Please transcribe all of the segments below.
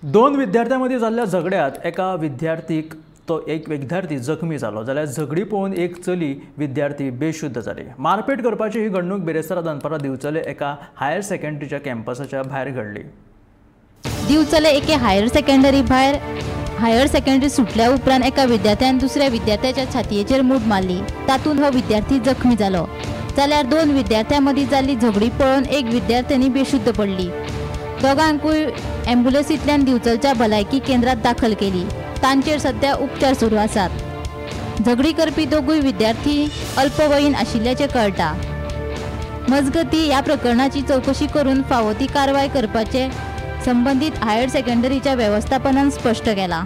दोन विद्यार्थ्यांमध्ये झालेल्या झगड्यात एक विद्यार्थी जखमी झालो जाल्यार झगडी पळोवन एक चली विद्यार्थी बेशुद्ध जाली। मारपेट करपाची ही घडणूक बेरेस्तारा दनपारा दिवचले एका हायर सेकंडरीच्या कॅम्पसाच्या भायर घडली। दिवचले एके हायर सेकंडरी सुटल्या उपरांत एका विद्यार्थ्यान दुसऱ्या विद्यार्थ्याच्या छातयेचेर मूठ मारली। तातूंत हो विद्यार्थी जखमी जालो जाल्यार दोन विद्यार्थ्यां मदीं जाल्ली झगडी पळोवन एक विद्यार्थिनी बेशुद्ध पडली। दोगांकूय ॲम्ब्युलन्सींतल्यान दिवचलच्या भलायकी केंद्रात दाखल केली। तांचेर सध्या उपचार सुरू आसात। झगडी करपी दोगूय विद्यार्थी अल्पवयीन आशिल्ल्याचे कळटा। मजगतीं ह्या प्रकरणाची चवकशी करून फावो ती कारवाय करपाचे संबंधित हायर सेकंडरीच्या व्यवस्थापनान स्पष्ट केला।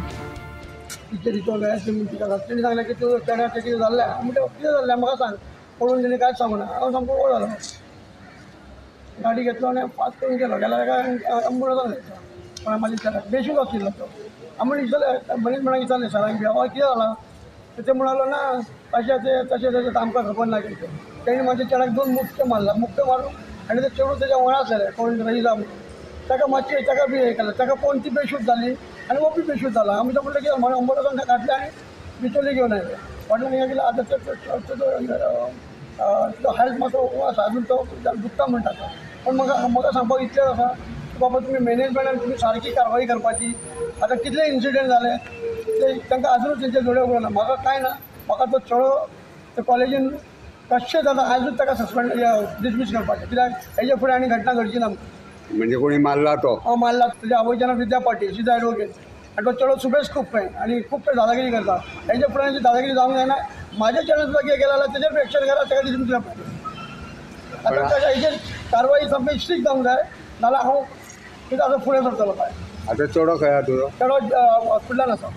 गाडी घेतलो आणि फास्ट करून गेलो गेल्यार ॲम्ब्युलन्सान पण म्हाजी बेशूद आशिल्लो तो आमी विचारलें मनीस म्हणून विचारलें सरांक बी हय कितें जालां ते म्हणालो ना तशें आमकां खबर ना कितें तेणी म्हाज्या चेड्याक दोन मुक्के मारून आनी ते चेडूं तेज्या वांगडा आसलेले कोण रहिजा म्हणून ताका मातशें ताका बी हें केलें ताका पळोवन ती बेशूद जाली आनी हो बी बेशूद जाला। आमी तो म्हणलें कितें म्हणून ॲम्ब्युलन्सान घातलें आनी बिचोली घेवन आयले फाटल्यान हें केलें आतां तो हेल्थ मातसो आसा अजून तो दुखता म्हणटा तो पण म्हाका सांगपाक इतलें आसा की बाबा तुमी मॅनेजमेंटान तुमी सारकी कारवाई करपाची। आतां कितले इन्सिडंट जाले ते तांकां अजूनच तेंचे जोड्यो उडोवना म्हाका कांय ना म्हाका तो चलो ते कॉलेजीन कशें जाता आजूच ताका सस्पेंड डिसमीस करपाचें कित्याक हेजे फुडें आनी घटना घडची ना म्हणजे कोणी मारला तो मारला तुज्या आवयचें नांव विद्या पाटील शी एडवोकेट आनी तो चलो सुबेज कुप्पे आनी खूब दादागिरी करता हेजे फुडें दादागिरी जावंक जायना। म्हाज्या चेड्यान सुद्दां कितें केलें जाल्यार तेजेर एक्शन करा ताका डिसमीस करपाचें। आतां हेजेर कारवाई सामकी स्ट्रिक्ट जावंक जाय नाल्यार हांव कितें आतां फुडें सरतलो काय। आता चेडो खंय आहा तुजो? चेडो हॉस्पिटलान आसा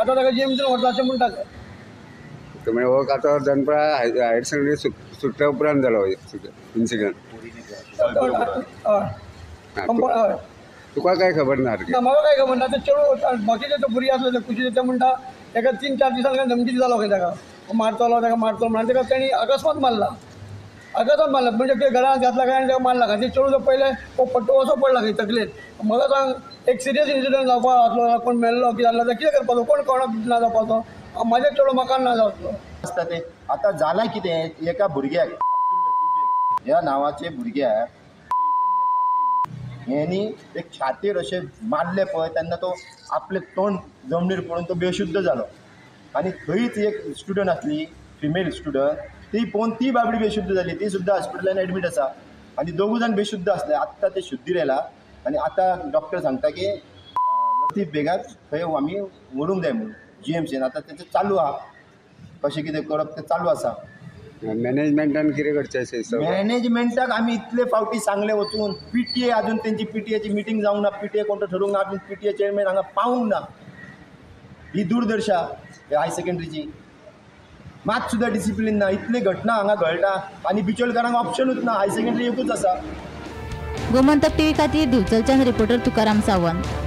आतां ताका जीएमसीन व्हरता अशें म्हणटा ते म्हणजे हो आतां दनपारा हायर सेकंडरी सुटल्या उपरांत जालो इन्सिडंट। हय तुका काय खबर ना? म्हाका काय खबर ना ते चेडूं बाकीचे ते भुरगे आसले ते कुशीचे ते म्हणटा ताका 3-4 दिसान धमकी जालो खंय ताका मारतलो म्हणून ताका तेणी अकस्मात मारला म्हणजे ते घरांत घातला काय आनी ताका मारला काय ते चेडूं पयले पट्टो असो पडला खंय तकलेन। म्हाका सांग एक सिरियस इन्सिडंट जावपाक आसलो कोण मेल्लो कितें जालो कितें करपाचो कोण कोणाक ना जावपाचो म्हाजे चेडो म्हाका ना जावचो आसता ते। आतां जालां कितें एका भुरग्याक अब्दुल लतीफ ह्या नांवाचे भुरग्याक हेनी एक छातीर अशें मारले पळय तेन्ना तो आपलें तोंड जमनीर पडून तो बेशुद्ध जालो आनी थंयच एक स्टुडंट आसली फिमेल स्टुडंट ती पळोवन ती बाबडी बेशुद्ध जाली ती सुद्दां हॉस्पिटलान एडमीट आसा आनी दोगूय जाण बेशुद्ध आसले। आत्तां ते शुद्धीर येयला आनी आतां डॉक्टर सांगता की लतीफ बेगाक थंय आमी व्हरूंक जाय म्हणून जीएमसीन। आतां तेचें चालू आहा कशें कितें करप तें चालू आसा। मॅनेजमेंटान कितें करचें? मॅनेजमेंटाक आमी इतले फावटी सांगले वचून पीटीए अजून तेंची पीटीएची मिटींग जावंक ना पीटीए कोण ठरोवंक ना अजून पीटीए चेअरमॅन हांगा पावूंक ना। ही दुर्दशा हायर सेकंडरीची मात सुद्दां डिसिप्लीन ना इतली घटना हांगा घडटा आनी बिचोलकारांक ऑप्शनूच ना हायर सेकंडरी एकूच आसा। गोमंतक टीव्ही खातीर दिवचलच्यान रिपोर्टर तुकाराम सावंत।